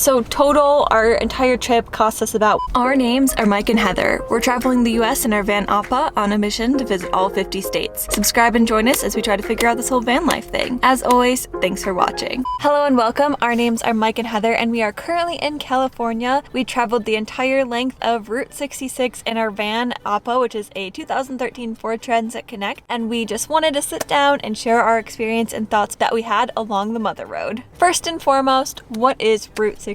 So total, our entire trip cost us about... Our names are Mike and Heather. We're traveling the US in our van Appa on a mission to visit all 50 states. Subscribe and join us as we try to figure out this whole van life thing. As always, thanks for watching. Hello and welcome. Our names are Mike and Heather and we are currently in California. We traveled the entire length of Route 66 in our van Appa, which is a 2013 Ford Transit Connect, and we just wanted to sit down and share our experience and thoughts that we had along the mother road. First and foremost, what is Route 66?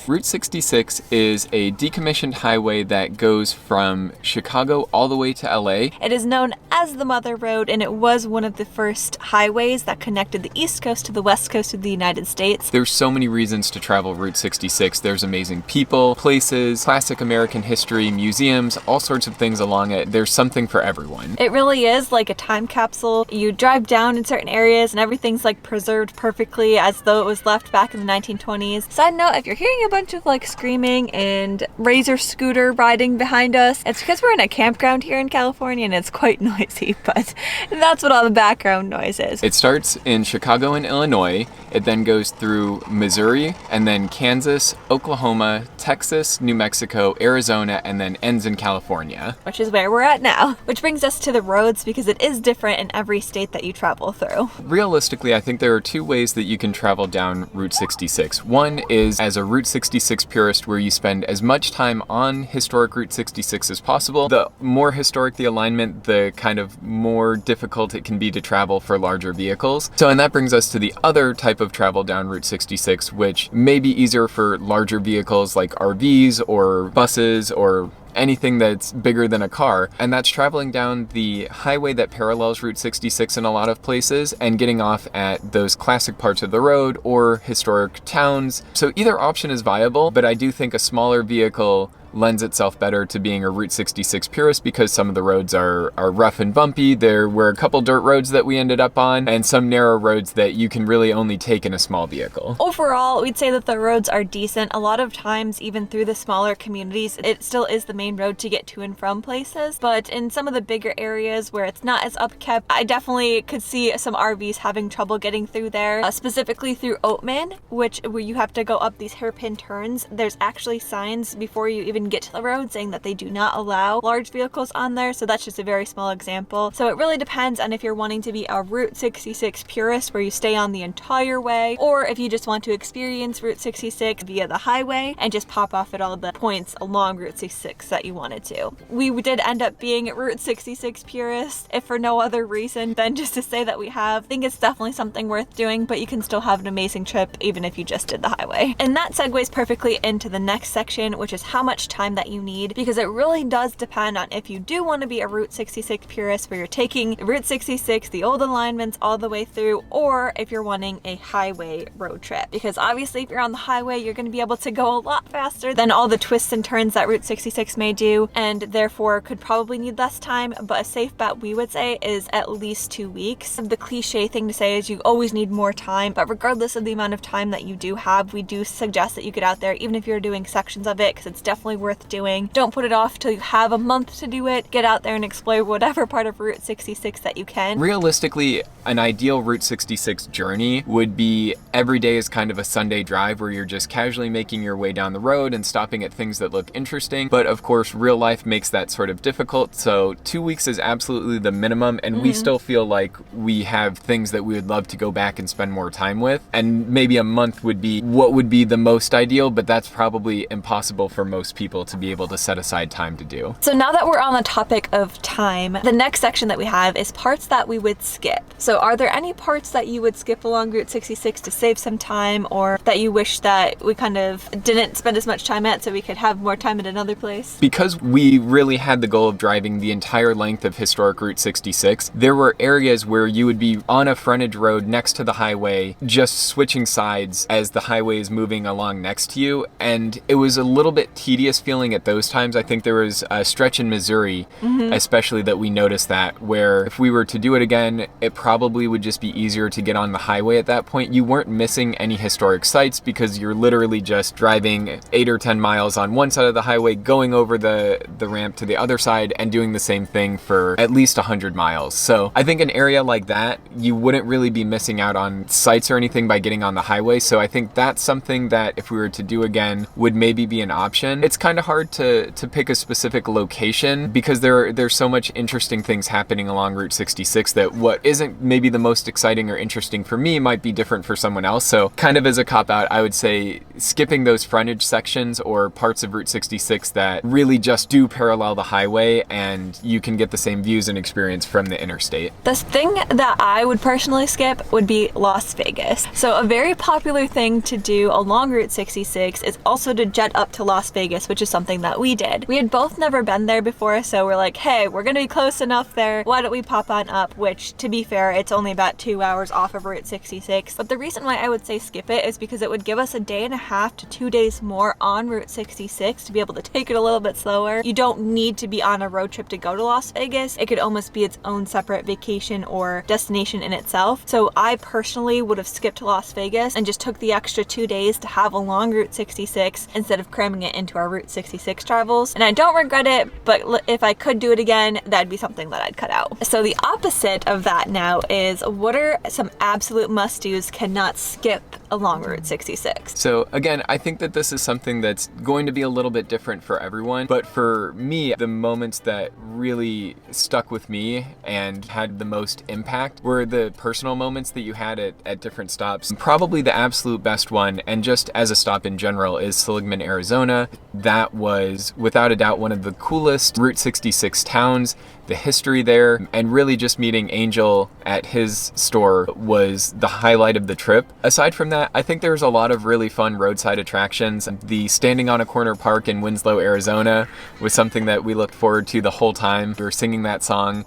Route 66 is a decommissioned highway that goes from Chicago all the way to LA. It is known as the Mother Road, and it was one of the first highways that connected the East Coast to the West Coast of the United States. There's so many reasons to travel Route 66. There's amazing people, places, classic American history, museums, all sorts of things along it. There's something for everyone. It really is like a time capsule. You drive down in certain areas and everything's like preserved perfectly as though it was left back in the 1920s. Side note, if you're hearing a bunch of like screaming and Razor scooter riding behind us, it's because we're in a campground here in California and it's quite noisy, but that's what all the background noise is. It starts in Chicago and Illinois. It then goes through Missouri and then Kansas, Oklahoma, Texas, New Mexico, Arizona, and then ends in California. Which is where we're at now. Which brings us to the roads because it is different in every state that you travel through. Realistically, I think there are two ways that you can travel down Route 66. One is as a Route 66 purist where you spend as much time on historic Route 66 as possible. The more historic the alignment, the kind of more difficult it can be to travel for larger vehicles. And that brings us to the other type of travel down Route 66, which may be easier for larger vehicles like RVs or buses or anything that's bigger than a car, and that's traveling down the highway that parallels Route 66 in a lot of places and getting off at those classic parts of the road or historic towns. So either option is viable, but I do think a smaller vehicle lends itself better to being a Route 66 purist because some of the roads are rough and bumpy. There were a couple dirt roads that we ended up on and some narrow roads that you can really only take in a small vehicle. Overall, we'd say that the roads are decent. A lot of times, even through the smaller communities, it still is the main road to get to and from places. But in some of the bigger areas where it's not as upkept, I definitely could see some RVs having trouble getting through there, specifically through Oatman, where you have to go up these hairpin turns. There's actually signs before you even get to the road saying that they do not allow large vehicles on there, so that's just a very small example. So it really depends on if you're wanting to be a Route 66 purist where you stay on the entire way, or if you just want to experience Route 66 via the highway and just pop off at all the points along Route 66 that you wanted to. We did end up being a Route 66 purist, if for no other reason than just to say that we have. I think it's definitely something worth doing, but you can still have an amazing trip even if you just did the highway. And that segues perfectly into the next section, which is how much time that you need, because it really does depend on if you do want to be a Route 66 purist where you're taking Route 66, the old alignments all the way through, or if you're wanting a highway road trip. Because obviously if you're on the highway, you're going to be able to go a lot faster than all the twists and turns that Route 66 may do, and therefore could probably need less time, but a safe bet we would say is at least 2 weeks. The cliche thing to say is you always need more time, but regardless of the amount of time that you do have, we do suggest that you get out there even if you're doing sections of it, because it's definitely worth doing. Don't put it off till you have a month to do it. Get out there and explore whatever part of Route 66 that you can. Realistically, an ideal Route 66 journey would be every day is kind of a Sunday drive where you're just casually making your way down the road and stopping at things that look interesting. But of course, real life makes that sort of difficult. So 2 weeks is absolutely the minimum. And we still feel like we have things that we would love to go back and spend more time with. And maybe a month would be what would be the most ideal, but that's probably impossible for most people to be able to set aside time to do. So now that we're on the topic of time, the next section that we have is parts that we would skip. So are there any parts that you would skip along Route 66 to save some time, or that you wish that we kind of didn't spend as much time at so we could have more time at another place? Because we really had the goal of driving the entire length of historic Route 66, there were areas where you would be on a frontage road next to the highway, just switching sides as the highway is moving along next to you, and it was a little bit tedious best feeling at those times. I think there was a stretch in Missouri, especially, that we noticed that, where if we were to do it again, it probably would just be easier to get on the highway at that point. You weren't missing any historic sites because you're literally just driving 8 or 10 miles on one side of the highway, going over the ramp to the other side, and doing the same thing for at least 100 miles. So I think an area like that, you wouldn't really be missing out on sites or anything by getting on the highway. So I think that's something that if we were to do again would maybe be an option. It's kind of hard to pick a specific location because there's so much interesting things happening along Route 66 that what isn't maybe the most exciting or interesting for me might be different for someone else. So kind of as a cop-out, I would say skipping those frontage sections or parts of Route 66 that really just do parallel the highway and you can get the same views and experience from the interstate. The thing that I would personally skip would be Las Vegas. So a very popular thing to do along Route 66 is also to jet up to Las Vegas, which is something that we did. We had both never been there before, so we're like, hey, we're gonna be close enough there. Why don't we pop on up? Which, to be fair, it's only about 2 hours off of Route 66. But the reason why I would say skip it is because it would give us a day and a half to 2 days more on Route 66 to be able to take it a little bit slower. You don't need to be on a road trip to go to Las Vegas. It could almost be its own separate vacation or destination in itself. So I personally would have skipped Las Vegas and just took the extra 2 days to have along Route 66 instead of cramming it into our Route 66 travels. And I don't regret it, but if I could do it again, that'd be something that I'd cut out. So the opposite of that now is, what are some absolute must-dos, cannot skip along Route 66? So again, I think that this is something that's going to be a little bit different for everyone, but for me, the moments that really stuck with me and had the most impact were the personal moments that you had at different stops. Probably the absolute best one, and just as a stop in general, is Seligman, Arizona. That was without a doubt one of the coolest Route 66 towns. The history there, and really just meeting Angel at his store was the highlight of the trip. Aside from that, I think there's a lot of really fun roadside attractions. The Standing on a Corner Park in Winslow, Arizona was something that we looked forward to the whole time. We were singing that song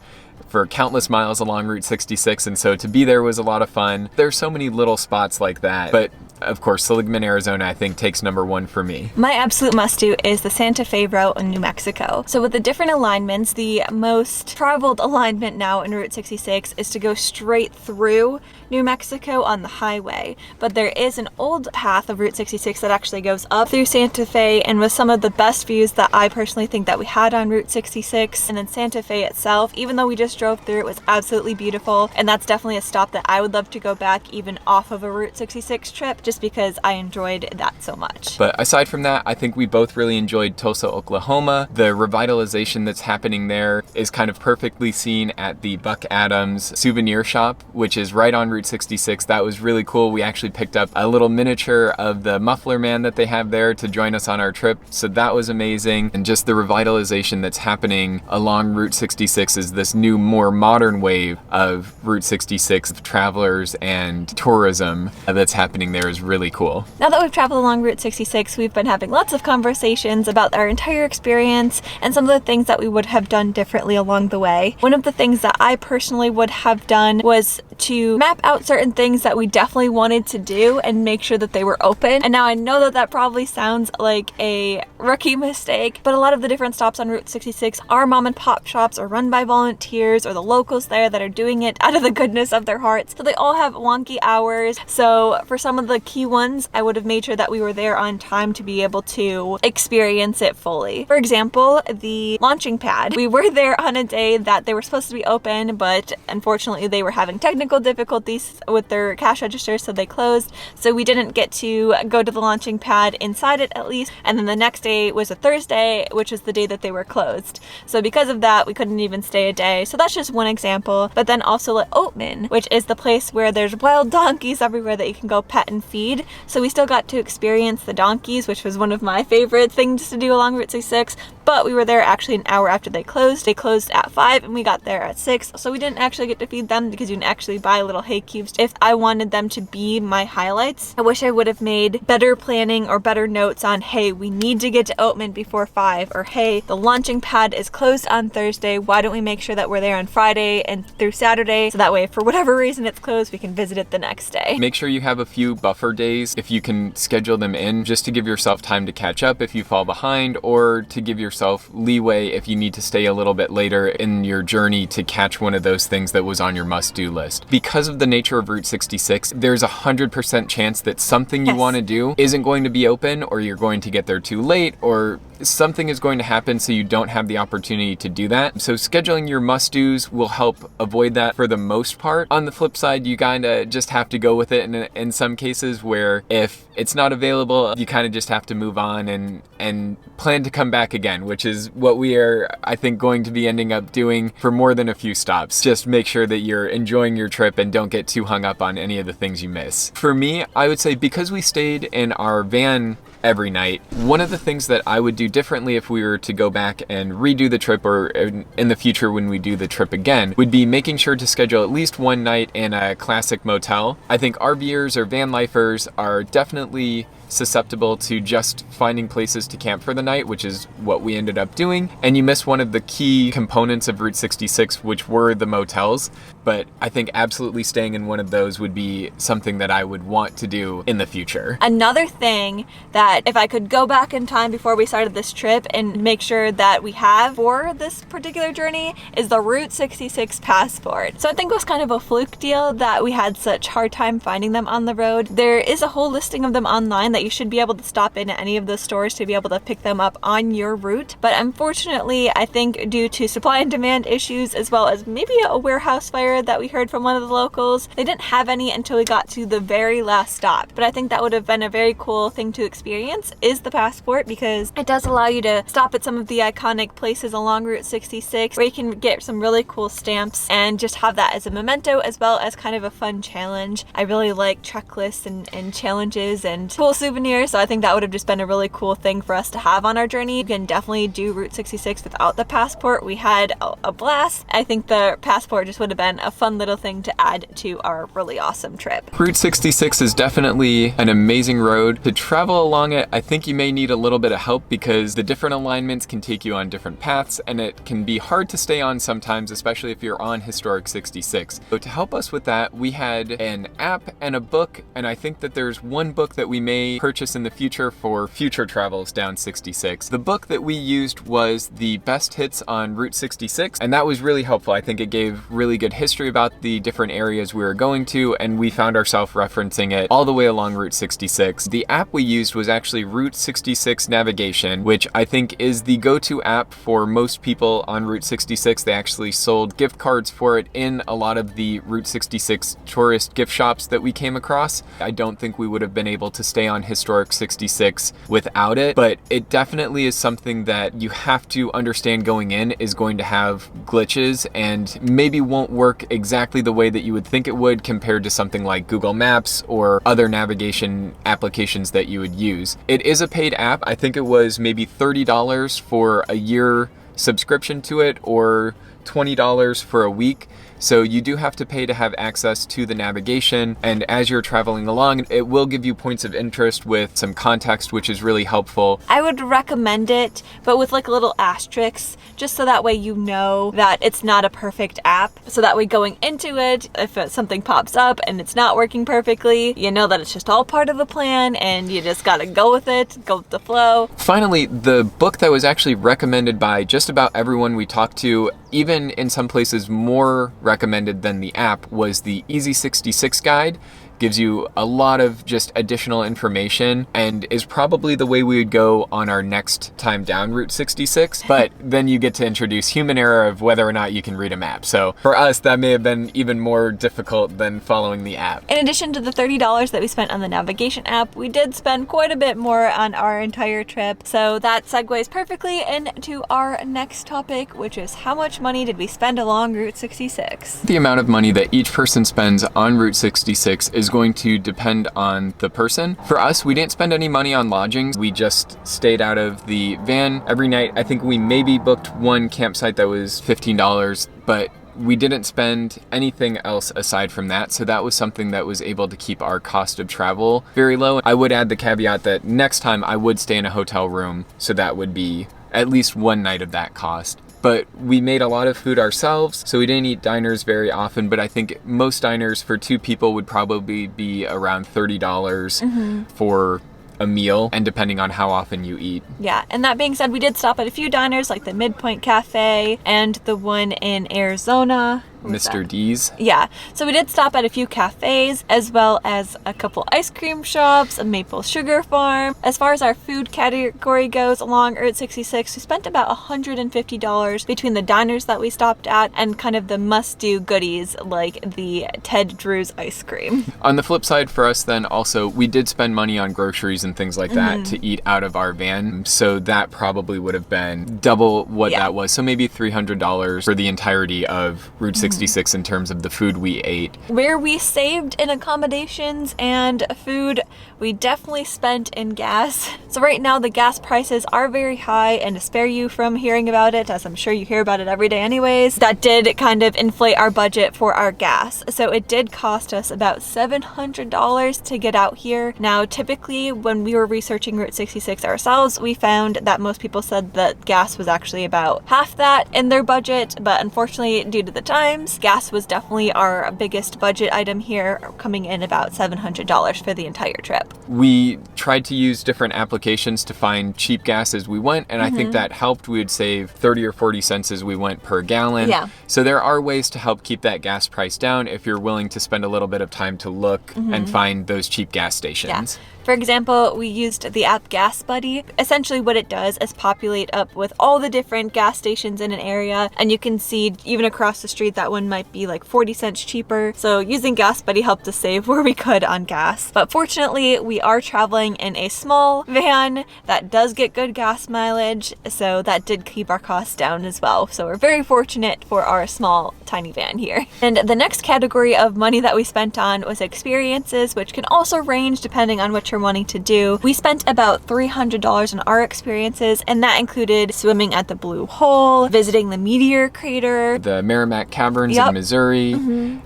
for countless miles along Route 66, and so to be there was a lot of fun. There's so many little spots like that, but of course, Seligman, Arizona, I think takes number one for me. My absolute must-do is the Santa Fe route in New Mexico. So with the different alignments, the most traveled alignment now in Route 66 is to go straight through New Mexico on the highway. But there is an old path of Route 66 that actually goes up through Santa Fe and with some of the best views that I personally think that we had on Route 66. And then Santa Fe itself, even though we just drove through, it was absolutely beautiful. And that's definitely a stop that I would love to go back even off of a Route 66 trip, just because I enjoyed that so much. But aside from that, I think we both really enjoyed Tulsa, Oklahoma. The revitalization that's happening there is kind of perfectly seen at the Buck Adams souvenir shop, which is right on Route 66. That was really cool. We actually picked up a little miniature of the muffler man that they have there to join us on our trip, so that was amazing. And just the revitalization that's happening along Route 66 is this new, more modern wave of Route 66 of travelers and tourism that's happening there is really cool. Now that we've traveled along Route 66, we've been having lots of conversations about our entire experience and some of the things that we would have done differently along the way. One of the things that I personally would have done was to map out certain things that we definitely wanted to do and make sure that they were open. And now I know that that probably sounds like a rookie mistake, but a lot of the different stops on Route 66 are mom and pop shops or run by volunteers or the locals there that are doing it out of the goodness of their hearts. So they all have wonky hours. So for some of the key ones, I would have made sure that we were there on time to be able to experience it fully. For example, the launching pad. We were there on a day that they were supposed to be open, but unfortunately they were having technical difficulties with their cash register, so they closed. So we didn't get to go to the launching pad inside it at least. And then the next day was a Thursday, which is the day that they were closed. So because of that, we couldn't even stay a day. So that's just one example. But then also like Oatman, which is the place where there's wild donkeys everywhere that you can go pet and feed. So we still got to experience the donkeys, which was one of my favorite things to do along Route 66. But we were there actually an hour after they closed. They closed at 5 and we got there at 6. So we didn't actually get to feed them because you can actually buy little hay cubes if I wanted them to be my highlights. I wish I would have made better planning or better notes on, hey, we need to get to Oatman before 5, or hey, the launching pad is closed on Thursday. Why don't we make sure that we're there on Friday and through Saturday? So that way, for whatever reason it's closed, we can visit it the next day. Make sure you have a few buffer buffer days if you can schedule them in, just to give yourself time to catch up if you fall behind, or to give yourself leeway if you need to stay a little bit later in your journey to catch one of those things that was on your must-do list. Because of the nature of Route 66, there's 100% chance that something you want to do isn't going to be open, or you're going to get there too late, or something is going to happen so you don't have the opportunity to do that. So scheduling your must-dos will help avoid that for the most part. On the flip side, you kind of just have to go with it in some cases, where if it's not available, you kind of just have to move on and plan to come back again, which is what we are, I think, going to be ending up doing for more than a few stops. Just make sure that you're enjoying your trip and don't get too hung up on any of the things you miss. For me, I would say, because we stayed in our van every night, one of the things that I would do differently if we were to go back and redo the trip, or in the future when we do the trip again, would be making sure to schedule at least one night in a classic motel. I think RVers or van lifers are definitely susceptible to just finding places to camp for the night, which is what we ended up doing, and you miss one of the key components of Route 66, which were the motels. But I think absolutely staying in one of those would be something that I would want to do in the future. Another thing that, if I could go back in time before we started this trip and make sure that we have for this particular journey, is the Route 66 passport. So I think it was kind of a fluke deal that we had such hard time finding them on the road. There is a whole listing of them online that you should be able to stop in at any of those stores to be able to pick them up on your route. But unfortunately, I think due to supply and demand issues, as well as maybe a warehouse fire that we heard from one of the locals, they didn't have any until we got to the very last stop. But I think that would have been a very cool thing to experience, is the passport, because it does allow you to stop at some of the iconic places along Route 66 where you can get some really cool stamps and just have that as a memento, as well as kind of a fun challenge. I really like checklists and challenges and cool souvenirs, so I think that would have just been a really cool thing for us to have on our journey. You can definitely do Route 66 without the passport. We had a blast. I think the passport just would have been a fun little thing to add to our really awesome trip. Route 66 is definitely an amazing road. To travel along it, I think you may need a little bit of help, because the different alignments can take you on different paths, and it can be hard to stay on sometimes, especially if you're on Historic 66. So to help us with that, we had an app and a book, and I think that there's one book that we may purchase in the future for future travels down 66. The book that we used was the best hits on Route 66, and that was really helpful. I think it gave really good history about the different areas we were going to, and we found ourselves referencing it all the way along Route 66. The app we used was actually Route 66 Navigation, which I think is the go-to app for most people on Route 66. They actually sold gift cards for it in a lot of the Route 66 tourist gift shops that we came across. I don't think we would have been able to stay on Historic 66 without it, but it definitely is something that you have to understand going in is going to have glitches and maybe won't work exactly the way that you would think it would compared to something like Google Maps or other navigation applications that you would use. It is a paid app. I think it was maybe $30 for a year subscription to it, or $20 for a week. So you do have to pay to have access to the navigation, and as you're traveling along, it will give you points of interest with some context, which is really helpful. I would recommend it, but with like a little asterisk, just so that way you know that it's not a perfect app. So that way going into it, if something pops up and it's not working perfectly, you know that it's just all part of the plan and you just gotta go with it, go with the flow. Finally, the book that was actually recommended by just about everyone we talked to, even in some places more recommended than the app, was the Easy 66 Guide. Gives you a lot of just additional information and is probably the way we would go on our next time down Route 66, but then you get to introduce human error of whether or not you can read a map. So for us, that may have been even more difficult than following the app. In addition to the $30 that we spent on the navigation app, we did spend quite a bit more on our entire trip. So that segues perfectly into our next topic, which is how much money did we spend along Route 66? The amount of money that each person spends on Route 66 is going to depend on the person. For us, we didn't spend any money on lodgings. We just stayed out of the van every night. I think we maybe booked one campsite that was $15, but we didn't spend anything else aside from that. So that was something that was able to keep our cost of travel very low. I would add the caveat that next time I would stay in a hotel room, so that would be at least one night of that cost. but we made a lot of food ourselves, so we didn't eat diners very often, but I think most diners for 2 people would probably be around $30 for a meal, and depending on how often you eat. Yeah, and that being said, we did stop at a few diners like the Midpoint Cafe and the one in Arizona. Mr. D's. Yeah, so we did stop at a few cafes as well as a couple ice cream shops, a maple sugar farm. As far as our food category goes along Route 66, we spent about $150 between the diners that we stopped at and kind of the must-do goodies like the Ted Drew's ice cream. On the flip side for us then also, we did spend money on groceries and things like that to eat out of our van, so that probably would have been double what that was. So maybe $300 for the entirety of Route 66 in terms of the food we ate. Where we saved in accommodations and food, we definitely spent in gas. So right now the gas prices are very high, and to spare you from hearing about it, as I'm sure you hear about it every day anyways, that did kind of inflate our budget for our gas. So it did cost us about $700 to get out here. Now typically when we were researching Route 66 ourselves, we found that most people said that gas was actually about half that in their budget, but unfortunately due to the times, gas was definitely our biggest budget item here, coming in about $700 for the entire trip. We tried to use different applications to find cheap gas as we went, and I think that helped. We would save 30 or 40 cents as we went per gallon. Yeah. So there are ways to help keep that gas price down if you're willing to spend a little bit of time to look and find those cheap gas stations. Yeah. For example, we used the app Gas Buddy. Essentially what it does is populate up with all the different gas stations in an area, and you can see even across the street that one might be like 40 cents cheaper. So using Gas Buddy helped us save where we could on gas. But fortunately, we are traveling in a small van that does get good gas mileage, so that did keep our costs down as well. So we're very fortunate for our small, tiny van here. And the next category of money that we spent on was experiences, which can also range depending on what you're wanting to do. We spent about $300 on our experiences, and that included swimming at the Blue Hole, visiting the Meteor Crater, the Merrimack Caverns in Missouri,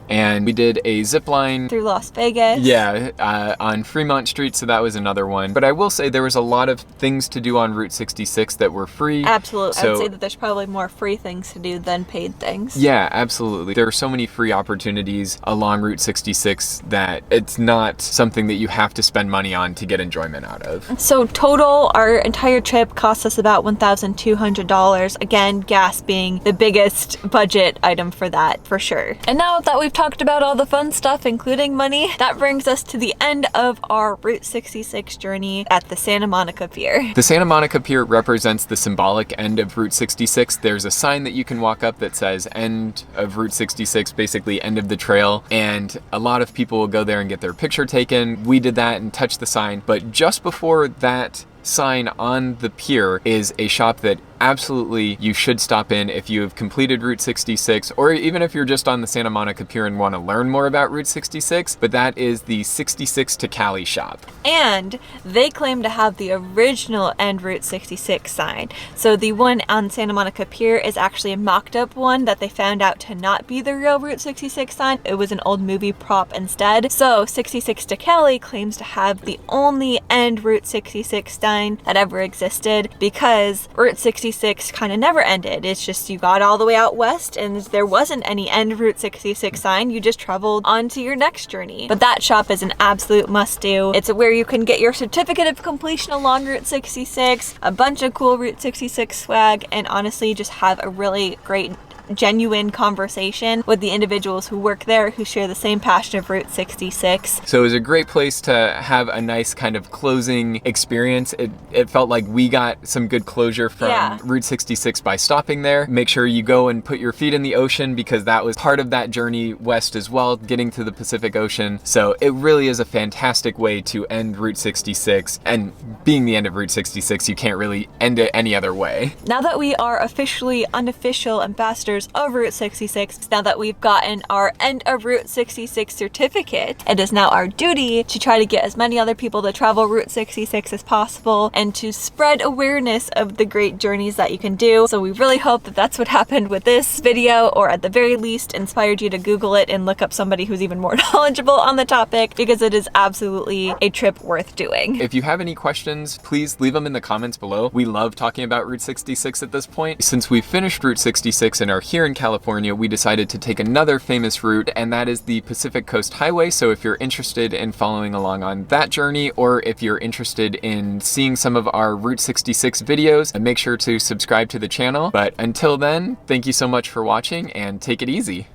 and we did a zip line through Las Vegas. Yeah, on Fremont Street, so that was another one. But I will say there was a lot of things to do on Route 66 that were free. Absolutely. So, I would say that there's probably more free things to do than paid things. Yeah, absolutely. There are so many free opportunities along Route 66 that it's not something that you have to spend money on to get enjoyment out of. So total, our entire trip cost us about $1,200. Again, gas being the biggest budget item for that, for sure. And now that we've talked about all the fun stuff, including money, that brings us to the end of our Route 66 journey at the Santa Monica Pier. The Santa Monica Pier represents the symbolic end of Route 66. There's a sign that you can walk up that says end of Route 66, basically end of the trail, and a lot of people will go there and get their picture taken. We did that and touched the sign, but just before that sign on the pier is a shop that absolutely you should stop in if you have completed Route 66, or even if you're just on the Santa Monica Pier and want to learn more about Route 66, but that is the 66 to Cali shop. And they claim to have the original end Route 66 sign. So the one on Santa Monica Pier is actually a mocked up one that they found out to not be the real Route 66 sign. It was an old movie prop instead. So 66 to Cali claims to have the only end Route 66 sign that ever existed, because Route 66 kind of never ended. It's just you got all the way out west and there wasn't any end Route 66 sign. You just traveled on to your next journey. But that shop is an absolute must-do. It's where you can get your certificate of completion along Route 66, a bunch of cool Route 66 swag, and honestly just have a really great genuine conversation with the individuals who work there who share the same passion of Route 66. So it was a great place to have a nice kind of closing experience. It felt like we got some good closure from Route 66 by stopping there. Make sure you go and put your feet in the ocean, because that was part of that journey west as well, getting to the Pacific Ocean. So it really is a fantastic way to end Route 66, and being the end of Route 66, you can't really end it any other way. Now that we are officially unofficial ambassadors adventures of Route 66. Now that we've gotten our end of Route 66 certificate, it is now our duty to try to get as many other people to travel Route 66 as possible and to spread awareness of the great journeys that you can do. So we really hope that that's what happened with this video, or at the very least inspired you to Google it and look up somebody who's even more knowledgeable on the topic, because it is absolutely a trip worth doing. If you have any questions, please leave them in the comments below. We love talking about Route 66 at this point. Since we finished Route 66 and are here in California, we decided to take another famous route, and that is the Pacific Coast Highway. So if you're interested in following along on that journey, or if you're interested in seeing some of our Route 66 videos, make sure to subscribe to the channel. But until then, thank you so much for watching and take it easy.